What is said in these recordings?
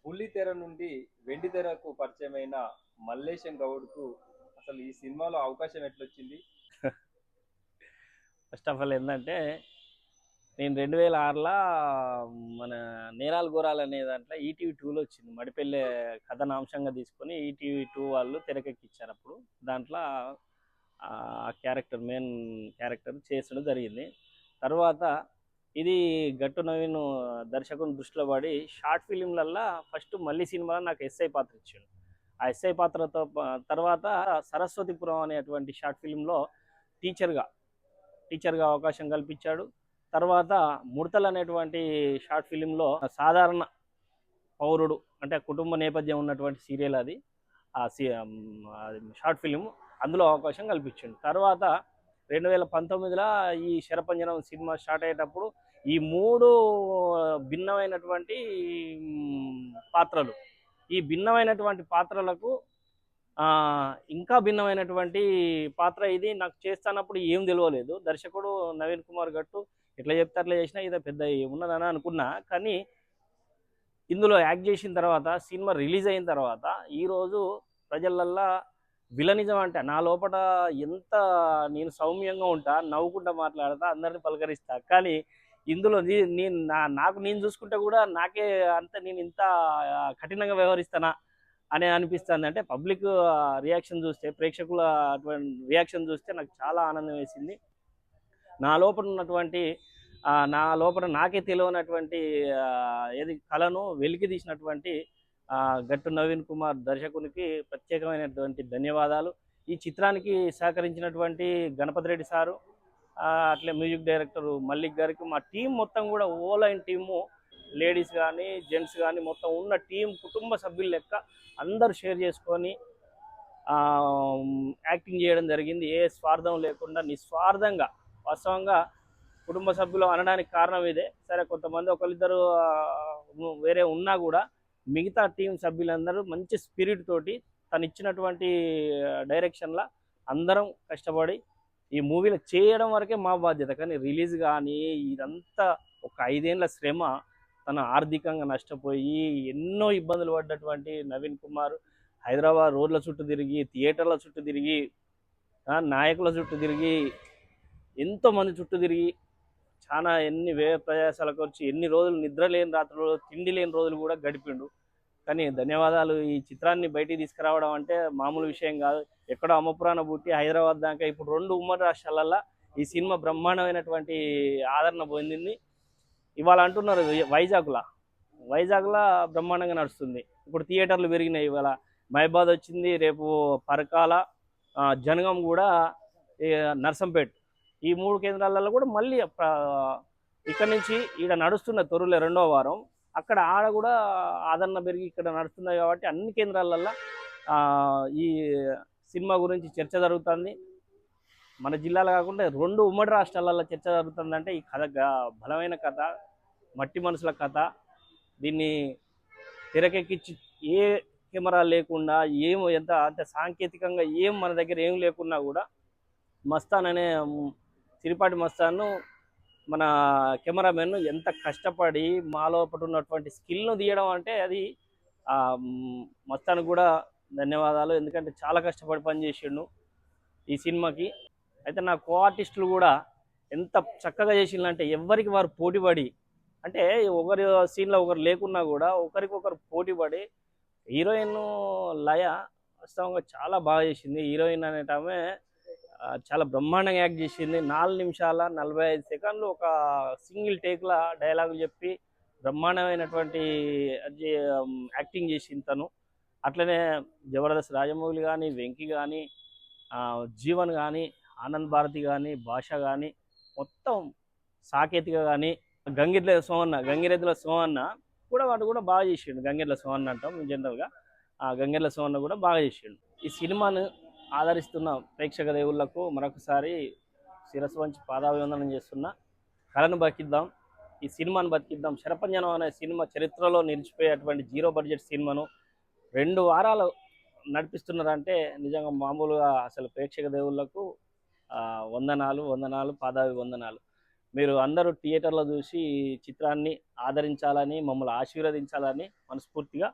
బుల్లితెర నుండి వెండితెరకు పరిచయమైన మల్లేశం గౌడ్‌కు అసలు ఈ సినిమాలో అవకాశం ఎట్లొచ్చింది? ఫస్ట్ ఆఫ్ ఆల్ ఏంటంటే నేను 2006లా మన 'నేరాలు గోరాలు' అనే దాంట్లో ఈటీవీ 2లో వచ్చింది. మడిపెళ్ళే కథను అంశంగా తీసుకొని ఈటీవీ 2 వాళ్ళు తెరకెక్కించారు అప్పుడు. దాంట్లో మెయిన్ క్యారెక్టర్ చేసడం జరిగింది. తర్వాత ఇది గట్టు నవీన్ దర్శకుని దృష్టిలో పడి షార్ట్ ఫిలింలల్లా ఫస్ట్ మళ్ళీ సినిమాలో నాకు ఎస్ఐ పాత్ర ఇచ్చాడు. ఆ ఎస్ఐ పాత్రతో తర్వాత సరస్వతిపురం అనేటువంటి షార్ట్ ఫిలింలో టీచర్గా టీచర్గా అవకాశం కల్పించాడు. తర్వాత ముడతలు అనేటువంటి షార్ట్ ఫిలింలో సాధారణ పౌరుడు అంటే కుటుంబ నేపథ్యం ఉన్నటువంటి సీరియల్ అది. ఆ షార్ట్ ఫిలిం అందులో అవకాశం కల్పించిండు. తర్వాత 2019లో ఈ శరపంజనం సినిమా స్టార్ట్ అయ్యేటప్పుడు ఈ మూడు భిన్నమైనటువంటి పాత్రలు, ఈ భిన్నమైనటువంటి పాత్రలకు ఇంకా భిన్నమైనటువంటి పాత్ర ఇది నాకు చేస్తున్నప్పుడు ఏం తెలియలేదు. దర్శకుడు నవీన్ కుమార్ గట్టు ఎట్లా చెప్తే అట్లా చేసినా ఇది పెద్ద ఏమున్నదని అనుకున్నా. కానీ ఇందులో యాక్ట్ చేసిన తర్వాత సినిమా రిలీజ్ అయిన తర్వాత ఈరోజు ప్రజలల్లా విలనిజం అంటే నా లోపల ఎంత నేను సౌమ్యంగా ఉంటా, నవ్వుకుంటా మాట్లాడతా, అందరిని పలకరిస్తా. కానీ ఇందులో నేను నాకు నేను చూసుకుంటే కూడా నాకే అంత నేను ఇంత కఠినంగా వ్యవహరిస్తానా అని అనిపిస్తుంది. అంటే పబ్లిక్ రియాక్షన్ చూస్తే, ప్రేక్షకుల అటువంటి రియాక్షన్ చూస్తే నాకు చాలా ఆనందం వేసింది. నా లోపల ఉన్నటువంటి నా లోపల నాకే తెలియనటువంటి ఏది కళను వెలికి తీసినటువంటి గట్టు నవీన్ కుమార్ దర్శకునికి ప్రత్యేకమైనటువంటి ధన్యవాదాలు. ఈ చిత్రానికి సహకరించినటువంటి గణపతి రెడ్డి సారు, అట్లే మ్యూజిక్ డైరెక్టర్ మల్లిక్ గారికి, మా టీం మొత్తం కూడా ఓలైన్ టీము, లేడీస్ కానీ జెంట్స్ కానీ మొత్తం ఉన్న టీం కుటుంబ సభ్యులు లెక్క అందరూ షేర్ చేసుకొని యాక్టింగ్ చేయడం జరిగింది. ఏ స్వార్థం లేకుండా నిస్వార్థంగా. వాస్తవంగా కుటుంబ సభ్యులు అనడానికి కారణం ఇదే. సరే కొంతమంది ఒకరిద్దరు వేరే ఉన్నా కూడా మిగతా టీం సభ్యులందరూ మంచి స్పిరిట్ తోటి తను ఇచ్చినటువంటి డైరెక్షన్లో అందరం కష్టపడి ఈ మూవీలో చేయడం వరకే మా బాధ్యత. కానీ రిలీజ్ కానీ ఇదంతా ఒక 5 ఏళ్ళ శ్రమ. తను ఆర్థికంగా నష్టపోయి ఎన్నో ఇబ్బందులు పడ్డటువంటి నవీన్ కుమార్ హైదరాబాద్ రోడ్ల చుట్టూ తిరిగి, థియేటర్ల చుట్టూ తిరిగి, నాయకుల చుట్టూ తిరిగి, ఎంతోమంది చుట్టూ తిరిగి చాలా ఎన్ని వ్యయ ప్రయాసాలకు వచ్చి ఎన్ని రోజులు నిద్ర లేని రాత్రులు, తిండి లేని రోజులు కూడా గడిపిండు. కానీ ధన్యవాదాలు. ఈ చిత్రాన్ని బయటికి తీసుకురావడం అంటే మామూలు విషయం కాదు. ఎక్కడో అమ్మపురాణ పుట్టి హైదరాబాద్ దాకా ఇప్పుడు 2 ఉమ్మడి రాష్ట్రాలల్లో ఈ సినిమా బ్రహ్మాండమైనటువంటి ఆదరణ పొందింది. ఇవాళ అంటున్నారు వైజాగ్లో బ్రహ్మాండంగా నడుస్తుంది. ఇప్పుడు థియేటర్లు పెరిగినాయి. ఇవాళ మహబాద్ వచ్చింది, రేపు పరకాల, జనగం కూడా, నర్సంపేట, ఈ 3 కేంద్రాలలో కూడా మళ్ళీ ఇక్కడ నుంచి ఈడ నడుస్తున్న తొర్రూరులో 2వ వారం, అక్కడ ఆడ కూడా ఆదరణ పెరిగి ఇక్కడ నడుస్తుంది. కాబట్టి అన్ని కేంద్రాలల్లో ఈ సినిమా గురించి చర్చ జరుగుతుంది. మన జిల్లాలో కాకుండా 2 ఉమ్మడి రాష్ట్రాలలో చర్చ జరుగుతుందంటే ఈ కథ బలమైన కథ, మట్టి మనుషుల కథ. దీన్ని తెరకెక్కించి ఏ కెమెరా లేకుండా ఎంత అంటే సాంకేతికంగా ఏం మన దగ్గర ఏం లేకున్నా కూడా మస్తాన్ అనే సిరిపాటి మస్తాన్ను మన కెమెరామెన్ ఎంత కష్టపడి మాలోపట ఉన్నటువంటి స్కిల్ను తీయడం అంటే అది మస్తాన్ కూడా ధన్యవాదాలు. ఎందుకంటే చాలా కష్టపడి పనిచేసిండు ఈ సినిమాకి. అయితే నా కో ఆర్టిస్టులు కూడా ఎంత చక్కగా చేసిందంటే ఎవరికి వారు పోటీపడి, అంటే ఒకరి సీన్లో ఒకరు లేకున్నా కూడా ఒకరికొకరు పోటీపడి, హీరోయిన్ లయ వాస్తవంగా చాలా బాగా చేసింది. హీరోయిన్ అనేటమే చాలా బ్రహ్మాండంగా యాక్ట్ చేసింది. 4 నిమిషాల 45 సెకండ్లు ఒక సింగిల్ టేక్లా డైలాగులు చెప్పి బ్రహ్మాండమైనటువంటి యాక్టింగ్ చేసింది తను. అట్లనే జబర్దస్త్ రాజమౌళి కానీ, వెంకీ కానీ, జీవన్ కానీ, ఆనంద్ భారతి కానీ, భాష కానీ, మొత్తం సాకేతిక కానీ, గంగిరెద్దుల సోమన్న కూడా వాడు కూడా బాగా చేసిండు. గంగిరెద్దుల సోమన్న అంటాం జనరల్గా. గంగిరెద్దుల సోమన్న కూడా బాగా చేసిండు. ఈ సినిమాను ఆదరిస్తున్న ప్రేక్షక దేవుళ్లకు మరొకసారి శిరస్సు వంచి పాదాభివందనం చేస్తున్నా. కళను బతికిద్దాం, ఈ సినిమాను బతికిద్దాం. శరపంజనం అనే సినిమా చరిత్రలో నిలిచిపోయేటువంటి 0 బడ్జెట్ సినిమాను 2 వారాలు నడిపిస్తున్నారంటే నిజంగా మామూలుగా అసలు ప్రేక్షక దేవుళ్లకు వందనాలు, పాదాభివందనాలు. మీరు అందరూ థియేటర్లో చూసి ఈ చిత్రాన్ని ఆదరించాలని, మమ్మల్ని ఆశీర్వదించాలని మనస్ఫూర్తిగా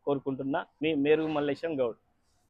కోరుకుంటున్నా. మీ మేరుగు మల్లేశం గౌడ్.